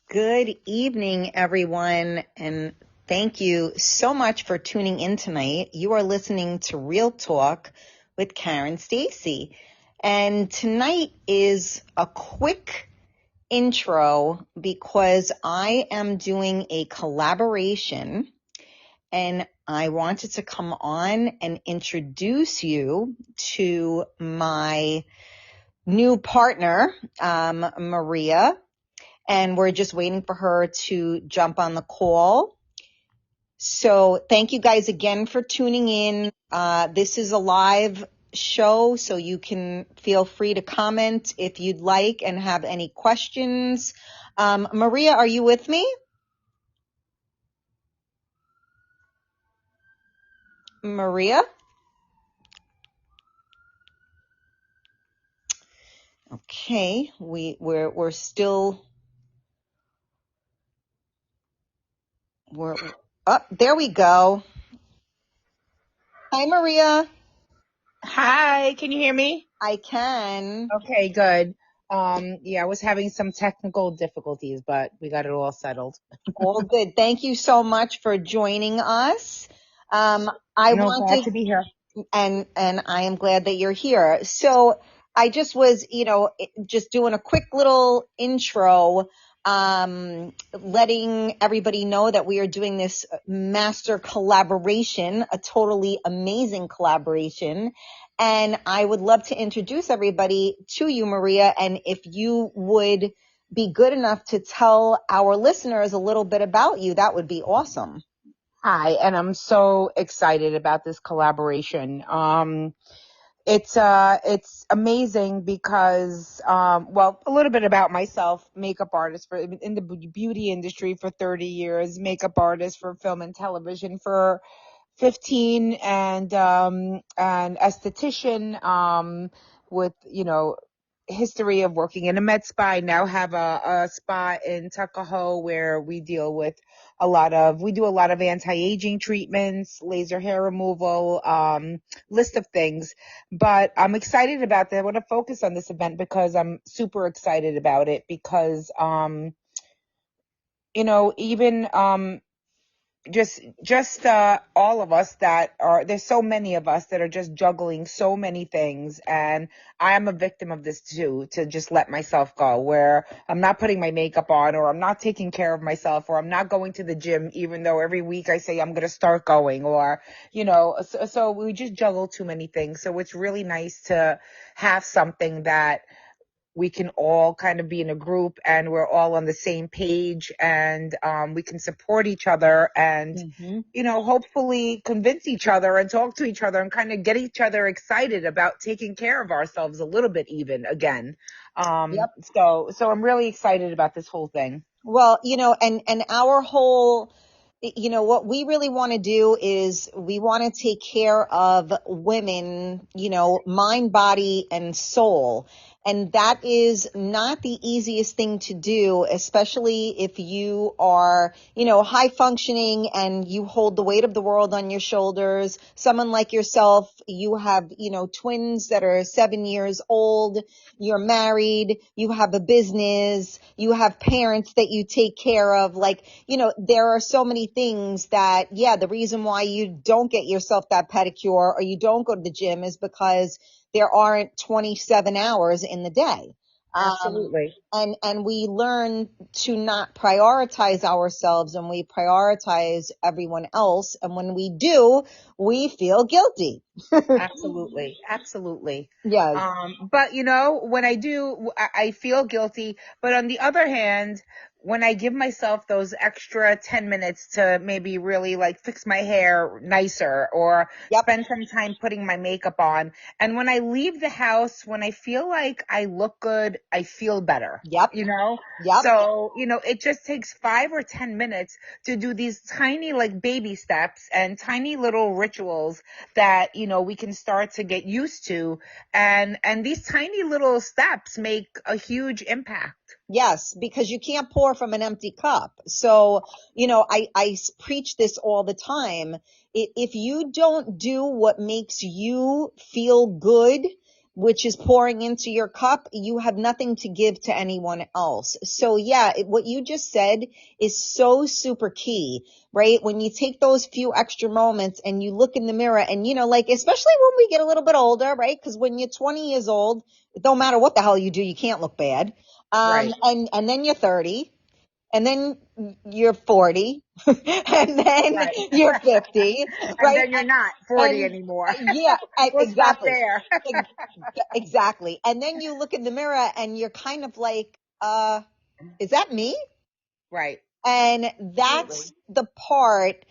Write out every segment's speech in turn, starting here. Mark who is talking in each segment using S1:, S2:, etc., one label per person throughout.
S1: Good evening, everyone, and thank you so much for tuning in tonight. You are listening to Real Talk with Karen Stacy, and tonight is a quick intro because I am doing a collaboration, and I wanted to come on and introduce you to my new partner, Maria. And we're just waiting for her to jump on the call. So thank you guys again for tuning in. This is a live show, so you can feel free to comment if you'd like and have any questions. Maria, are you with me? Maria? Okay, we're still there we go. Hi, Maria.
S2: Hi, can you hear me?
S1: I can.
S2: Okay, good. I was having some technical difficulties, but we got it all settled.
S1: All good. Thank you so much for joining us. I
S2: Glad
S1: wanted,
S2: to be here.
S1: and I am glad that you're here. So I just was, just doing a quick little intro, letting everybody know that we are doing this master collaboration, a totally amazing collaboration. And I would love to introduce everybody to you, Maria. And if you would be good enough to tell our listeners a little bit about you, that would be awesome.
S2: Hi, and I'm so excited about this collaboration. It's amazing because, a little bit about myself, makeup artist in the beauty industry for 30 years, makeup artist for film and television for 15, and esthetician, with, history of working in a med spa. I now have a spa in Tuckahoe where we do a lot of anti-aging treatments, laser hair removal, list of things. But I'm excited about that. I want to focus on this event because I'm super excited about it because, even, just all of us there's so many of us that are just juggling so many things, and I am a victim of this too, to just let myself go, where I'm not putting my makeup on, or I'm not taking care of myself, or I'm not going to the gym, even though every week I say I'm going to start going, or so we just juggle too many things. So it's really nice to have something that we can all kind of be in a group and we're all on the same page, and we can support each other and, hopefully convince each other and talk to each other and kind of get each other excited about taking care of ourselves a little bit even again.
S1: Yep.
S2: So I'm really excited about this whole thing.
S1: Well, and our whole, what we really want to do is we want to take care of women, mind, body, and soul. And that is not the easiest thing to do, especially if you are, high functioning and you hold the weight of the world on your shoulders. Someone like yourself, you have, twins that are 7 years old. You're married, you have a business, you have parents that you take care of. Like, there are so many things that, the reason why you don't get yourself that pedicure or you don't go to the gym is because there aren't 27 hours in the day.
S2: Absolutely.
S1: And we learn to not prioritize ourselves, and we prioritize everyone else. And when we do, we feel guilty.
S2: Absolutely. Absolutely.
S1: Yes.
S2: But when I do, I feel guilty. But on the other hand, when I give myself those extra 10 minutes to maybe really like fix my hair nicer, or
S1: Yep.
S2: spend some time putting my makeup on, and when I leave the house, when I feel like I look good, I feel better.
S1: Yep. Yep.
S2: So, it just takes 5 or 10 minutes to do these tiny like baby steps and tiny little rituals that, we can start to get used to. And these tiny little steps make a huge impact.
S1: Yes, because you can't pour from an empty cup. So, I preach this all the time. If you don't do what makes you feel good, which is pouring into your cup, you have nothing to give to anyone else. So yeah, what you just said is so super key, right? When you take those few extra moments and you look in the mirror and, like, especially when we get a little bit older, right? Because when you're 20 years old, it don't matter what the hell you do, you can't look bad.
S2: Right.
S1: And then you're 30. And then you're 40, and then
S2: Right.
S1: you're 50,
S2: And
S1: right?
S2: then you're not 40
S1: And
S2: anymore.
S1: yeah,
S2: We'll stop
S1: exactly.
S2: there.
S1: Exactly. And then you look in the mirror and you're kind of like, is that me?
S2: Right.
S1: And
S2: Absolutely.
S1: that's the part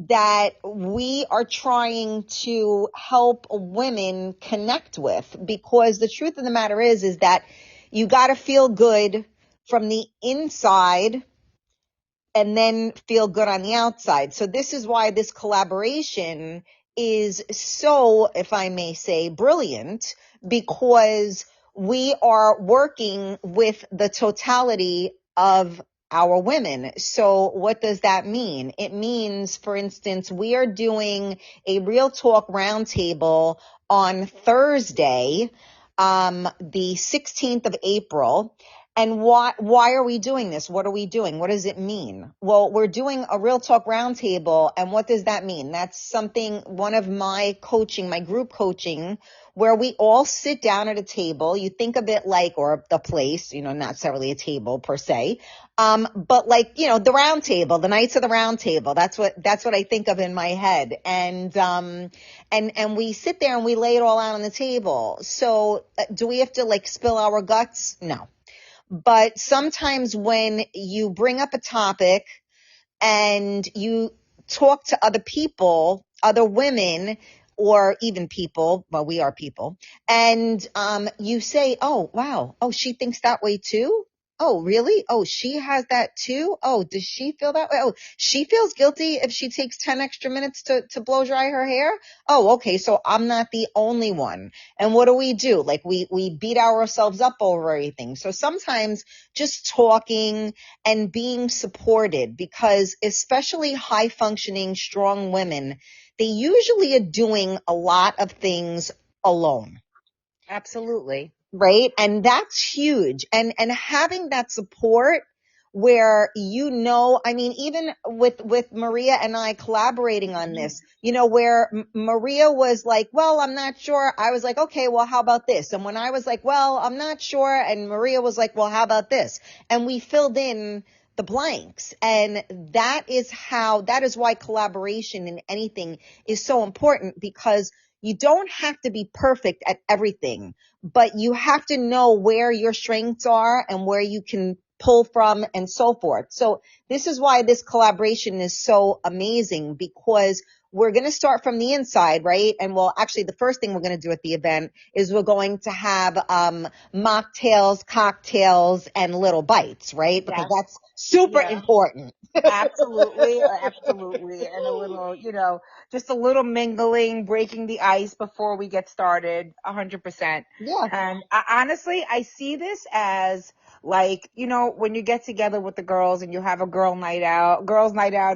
S1: that we are trying to help women connect with, because the truth of the matter is that you got to feel good from the inside and then feel good on the outside. So this is why this collaboration is so, if I may say, brilliant, because we are working with the totality of our women. So what does that mean? It means, for instance, we are doing a Real Talk Roundtable on Thursday, the 16th of April. And why are we doing this? What are we doing? What does it mean? Well, we're doing a Real Talk Roundtable. And what does that mean? That's something, one of my coaching, my group coaching, where we all sit down at a table. You think of it like, or the place, not necessarily a table per se. But like, the round table, the Knights of the Round Table. That's what I think of in my head. And we sit there and we lay it all out on the table. So do we have to like spill our guts? No. But sometimes when you bring up a topic and you talk to other people, other women, or even people, well, we are people, and you say, oh, wow, oh, she thinks that way too? Oh, really? Oh, she has that too? Oh, does she feel that way? Oh, she feels guilty if she takes 10 extra minutes to blow dry her hair? Oh, okay, so I'm not the only one. And what do? Like we beat ourselves up over everything. So sometimes just talking and being supported, because especially high functioning, strong women, they usually are doing a lot of things alone.
S2: Absolutely.
S1: Right. And that's huge. And having that support where, I mean, even with Maria and I collaborating on this, where Maria was like, well, I'm not sure. I was like, okay, well, how about this? And when I was like, well, I'm not sure. And Maria was like, well, how about this? And we filled in the blanks. And that is why collaboration in anything is so important, because you don't have to be perfect at everything, but you have to know where your strengths are and where you can pull from and so forth. So this is why this collaboration is so amazing, because we're going to start from the inside, right? And well, actually the first thing we're going to do at the event is we're going to have mocktails, cocktails, and little bites, right? Because
S2: Yes.
S1: that's super
S2: Yeah.
S1: important.
S2: Absolutely, absolutely. And a little, just a little mingling, breaking the ice before we get started, 100%.
S1: Yeah,
S2: And honestly, I see this as like, when you get together with the girls and you have a girls' night out,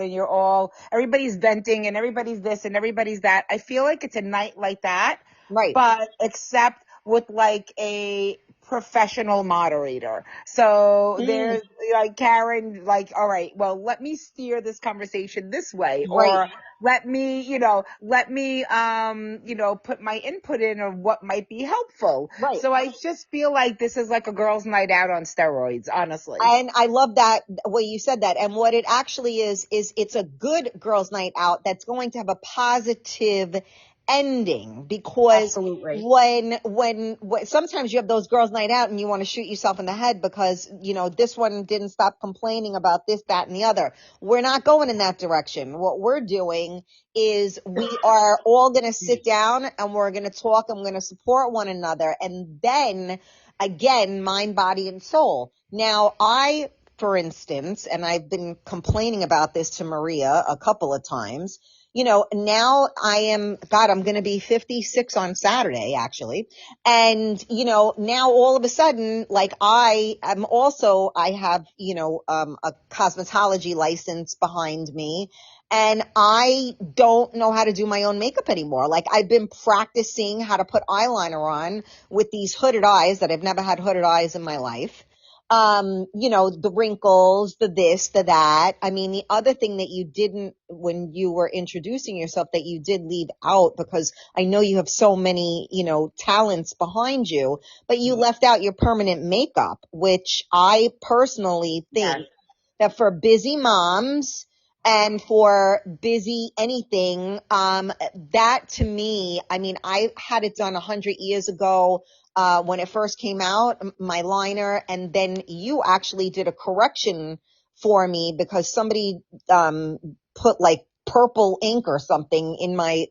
S2: and everybody's venting and everybody's this and everybody's that. I feel like it's a night like that,
S1: right.
S2: but except with like a professional moderator. So
S1: Mm,
S2: there's like Karen, like, all right, well, let me steer this conversation this way,
S1: right,
S2: or let me put my input in of what might be helpful.
S1: right.
S2: So I just feel like this is like a girls' night out on steroids, honestly.
S1: And I love that way you said that. And what it actually is it's a good girls' night out that's going to have a positive ending, because
S2: Absolutely.
S1: when sometimes you have those girls' night out and you want to shoot yourself in the head because, this one didn't stop complaining about this, that, and the other. We're not going in that direction. What we're doing is we are all going to sit down and we're going to talk and we're going to support one another. And then again, mind, body, and soul. Now, for instance, and I've been complaining about this to Maria a couple of times, now I'm going to be 56 on Saturday, actually. And, now all of a sudden, like I have, a cosmetology license behind me. And I don't know how to do my own makeup anymore. Like I've been practicing how to put eyeliner on with these hooded eyes that I've never had hooded eyes in my life. The wrinkles, the this, the that. I mean, the other thing that you didn't, when you were introducing yourself, that you did leave out, because I know you have so many, talents behind you, but you left out your permanent makeup, which I personally think that for busy moms and for busy anything, that to me, I mean, I had it done 100 years ago. When it first came out, my liner, and then you actually did a correction for me because somebody put like purple ink or something in my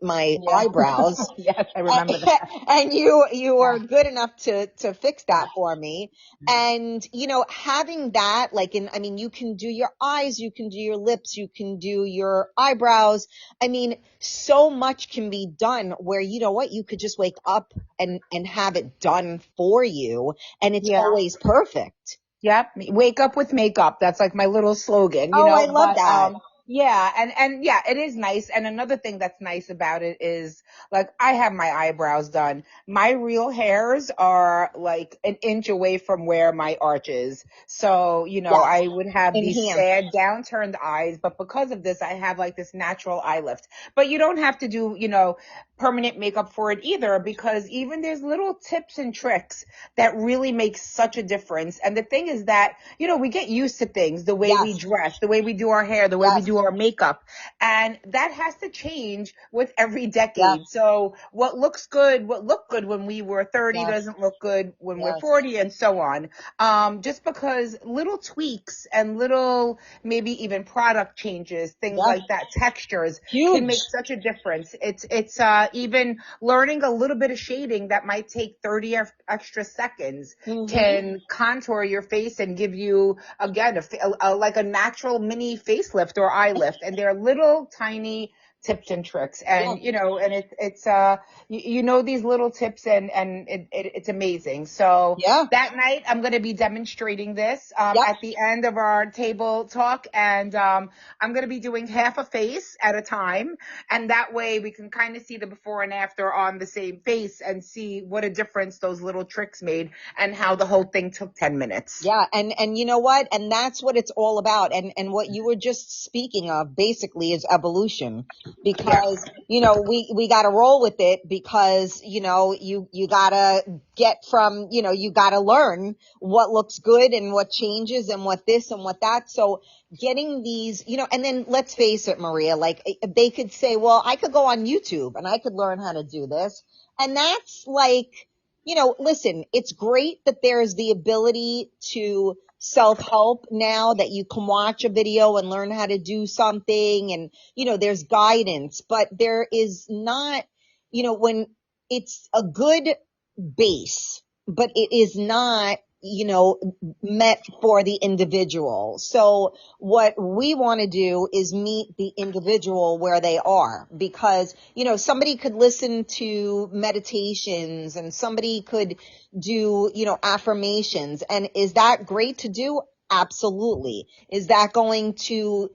S1: eyebrows.
S2: Yes, I remember that.
S1: And you were good enough to fix that for me. And having that, like, you can do your eyes, you can do your lips, you can do your eyebrows. I mean, so much can be done where, you could just wake up and have it done for you, and it's always perfect.
S2: Yep. Wake up with makeup. That's like my little slogan,
S1: Oh, I love that.
S2: Yeah. And yeah, it is nice. And another thing that's nice about it is like I have my eyebrows done. My real hairs are like an inch away from where my arch is. So,
S1: Yes.
S2: I would have these
S1: Enhance.
S2: sad downturned eyes, but because of this, I have like this natural eye lift. But you don't have to do, permanent makeup for it either, because even there's little tips and tricks that really make such a difference. And the thing is that, we get used to things, the way we dress, the way we do our hair, the way we do our makeup. And that has to change with every decade. So what looked good when we were 30 doesn't look good when we're 40, and so on. Just because little tweaks and little, maybe even product changes, things like that, textures can make such a difference. It's even learning a little bit of shading that might take 30 extra seconds can contour your face and give you, again, like a natural mini facelift or eye lift. And they're little tiny tips and tricks. And, and it's these little tips, and it's amazing. So that night I'm going to be demonstrating this, at the end of our table talk. And, I'm going to be doing half a face at a time. And that way we can kind of see the before and after on the same face and see what a difference those little tricks made and how the whole thing took 10 minutes.
S1: Yeah. And you know what? And that's what it's all about. And what you were just speaking of basically is evolution, because, we got to roll with it, because, you got to get from, you got to learn what looks good and what changes and what this and what that. So getting these, and then let's face it, Maria, like they could say, well, I could go on YouTube and I could learn how to do this. And that's like, listen, it's great that there's the ability to self-help now, that you can watch a video and learn how to do something, and, there's guidance, but there is not, when it's a good base, but it is not, met for the individual. So what we want to do is meet the individual where they are, because, somebody could listen to meditations and somebody could do, affirmations. And is that great to do? Absolutely. Is that going to,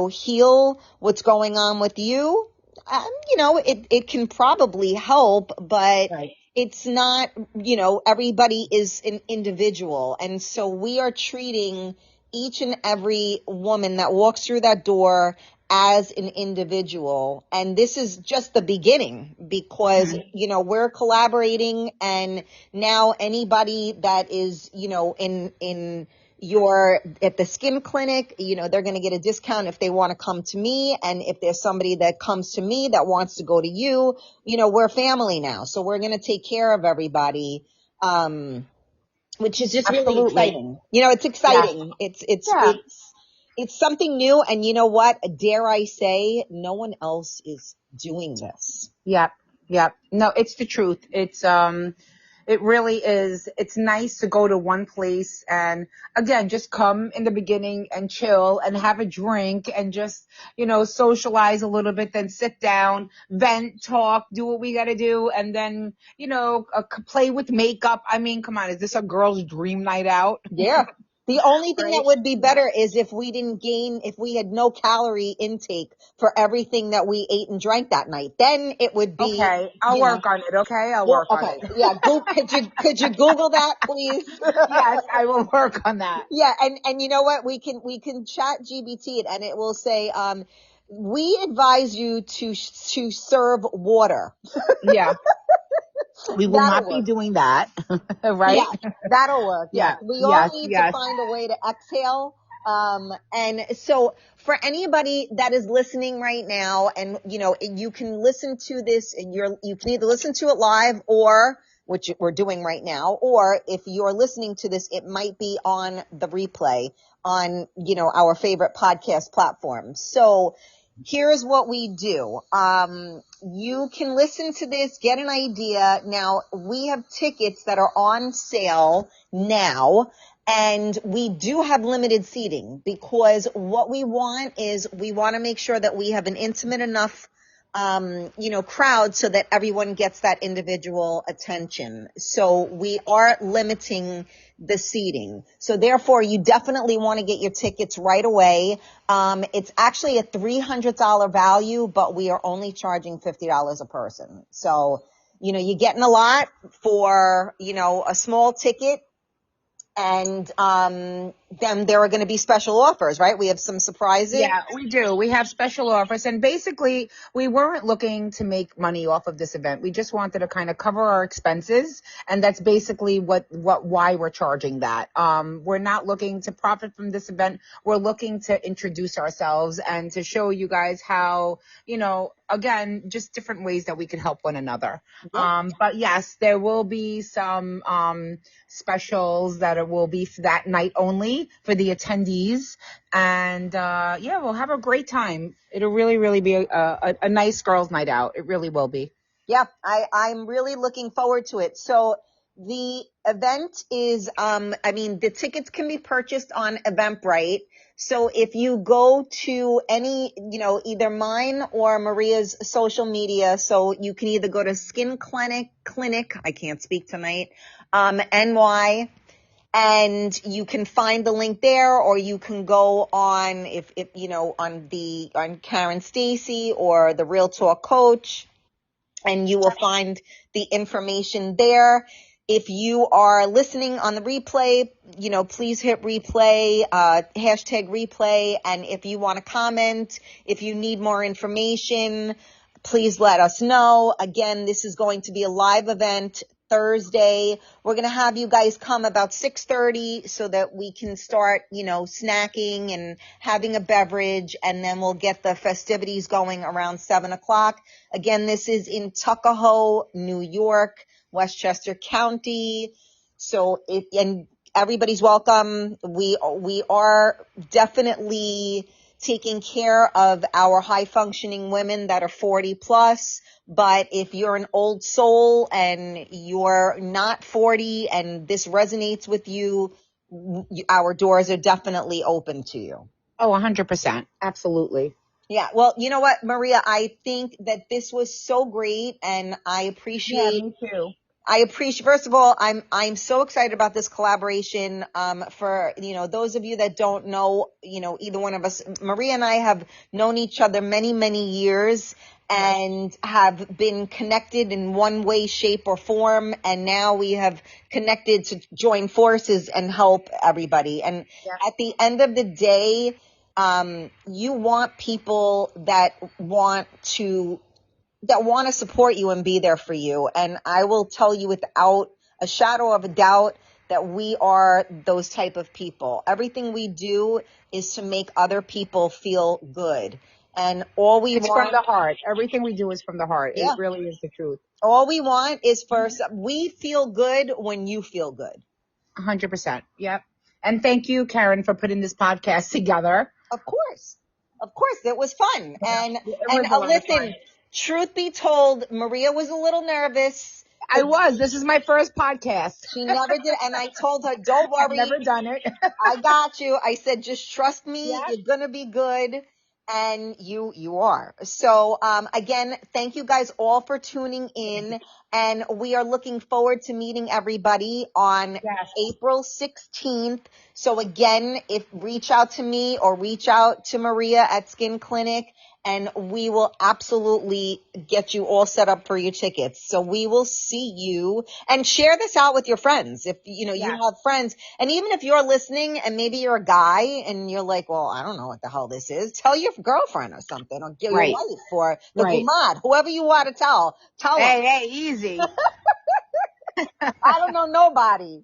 S1: heal what's going on with you? It can probably help, but it's not, everybody is an individual. And so we are treating each and every woman that walks through that door as an individual. And this is just the beginning, because, we're collaborating, and now anybody that is, in you're at the skin clinic, they're going to get a discount if they want to come to me. And if there's somebody that comes to me that wants to go to you, we're family now. So we're going to take care of everybody, which is just really exciting. It's exciting. It's something new. And you know what? Dare I say, no one else is doing this.
S2: Yep. No, it's the truth. It's, It really is. It's nice to go to one place and again, just come in the beginning and chill and have a drink and just, socialize a little bit, then sit down, vent, talk, do what we got to do. And then, play with makeup. I mean, come on. Is this a girl's dream night out?
S1: Yeah. The only thing that
S2: Right?
S1: would be better is if we had no calorie intake for everything that we ate and drank that night. Then it would be,
S2: Okay. I'll work on it. Okay. I'll
S1: well,
S2: work on
S1: okay.
S2: it.
S1: Yeah. Could you Google that, please?
S2: Yes, I will work on that.
S1: Yeah. And you know what? We can chat GBT it and it will say, we advise you to serve water.
S2: Yeah. We will
S1: That'll
S2: not be
S1: work.
S2: doing that. Right?
S1: Yes, that'll work. Yes.
S2: Yeah.
S1: We all
S2: Yes.
S1: need to
S2: Yes.
S1: find a way to exhale. And so for anybody that is listening right now and, you can listen to this and you can either listen to it live or which we're doing right now, or if you're listening to this, it might be on the replay on, our favorite podcast platform. So here's what we do. You can listen to this, get an idea. Now, we have tickets that are on sale now, and we do have limited seating because what we want is we want to make sure that we have an intimate enough crowd so that everyone gets that individual attention. So we are limiting the seating. So therefore, you definitely want to get your tickets right away. It's actually a $300 value, but we are only charging $50 a person. So, you're getting a lot for, a small ticket. And then there are going to be special offers, right? We have some surprises.
S2: Yeah, we do. We have special offers. And basically, we weren't looking to make money off of this event. We just wanted to kind of cover our expenses. And that's basically why we're charging that. We're not looking to profit from this event. We're looking to introduce ourselves and to show you guys how, again, just different ways that we can help one another.
S1: Yeah.
S2: But yes, there will be some specials that will be for that night only for the attendees. And we'll have a great time. It'll really, really be a nice girls' night out. It really will be.
S1: Yeah, I'm really looking forward to it. So the event is, the tickets can be purchased on Eventbrite. So if you go to any, either mine or Maria's social media, so you can either go to Skin Clinic, I can't speak tonight, NY, and you can find the link there, or you can go on on Karen Stacy or the Real Talk Coach, and you will find the information there. If you are listening on the replay, please hit replay, hashtag replay. And if you want to comment, if you need more information, please let us know. Again, this is going to be a live event Thursday. We're going to have you guys come about 6:30 so that we can start, snacking and having a beverage, and then we'll get the festivities going around 7:00. Again, this is in Tuckahoe, New York, Westchester County. So and everybody's welcome. We are definitely taking care of our high functioning women that are 40 plus. But if you're an old soul and you're not 40 and this resonates with you, our doors are definitely open to you.
S2: Oh, 100%. Absolutely.
S1: Yeah. Well, you know what, Maria, I think that this was so great, and I appreciate.
S2: Yeah, me too.
S1: First of all, I'm so excited about this collaboration. For, those of you that don't know, either one of us, Maria and I have known each other many, many years and have been connected in one way, shape, or form. And now we have connected to join forces and help everybody. And at the end of the day, you want people that want to support you and be there for you. And I will tell you without a shadow of a doubt that we are those type of people. Everything we do is to make other people feel good. And it's
S2: from the heart. Everything we do is from the heart.
S1: Yeah.
S2: It really is the truth.
S1: All we want is we feel good when you feel good.
S2: 100%. Yep. And thank you, Karen, for putting this podcast together.
S1: Of course. It was fun. And
S2: It was a lot of
S1: listen,
S2: fun.
S1: truth be told, Maria was a little nervous.
S2: I was. This is my first podcast.
S1: She never did. And I told her, don't
S2: I've
S1: worry.
S2: never done it.
S1: I got you. I said, just trust me.
S2: Yeah.
S1: You're going to be good. And you are. So, again, thank you guys all for tuning in. And we are looking forward to meeting everybody on April 16th. So again, reach out to me or reach out to Maria at Skin Clinic, and we will absolutely get you all set up for your tickets. So we will see you, and share this out with your friends. If you have friends, and even if you're listening and maybe you're a guy and you're like, well, I don't know what the hell this is, tell your girlfriend or something, or your wife, or the gumad, whoever you want to tell them.
S2: Hey, easy.
S1: I don't know nobody.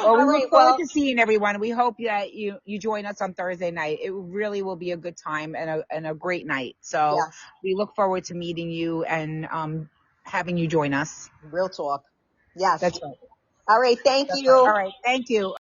S2: Well, we look forward to seeing everyone. We hope that you join us on Thursday night. It really will be a good time and a great night. So we look forward to meeting you and having you join us.
S1: Real talk. Yes.
S2: That's right.
S1: All right. Thank you.
S2: All right. Thank you.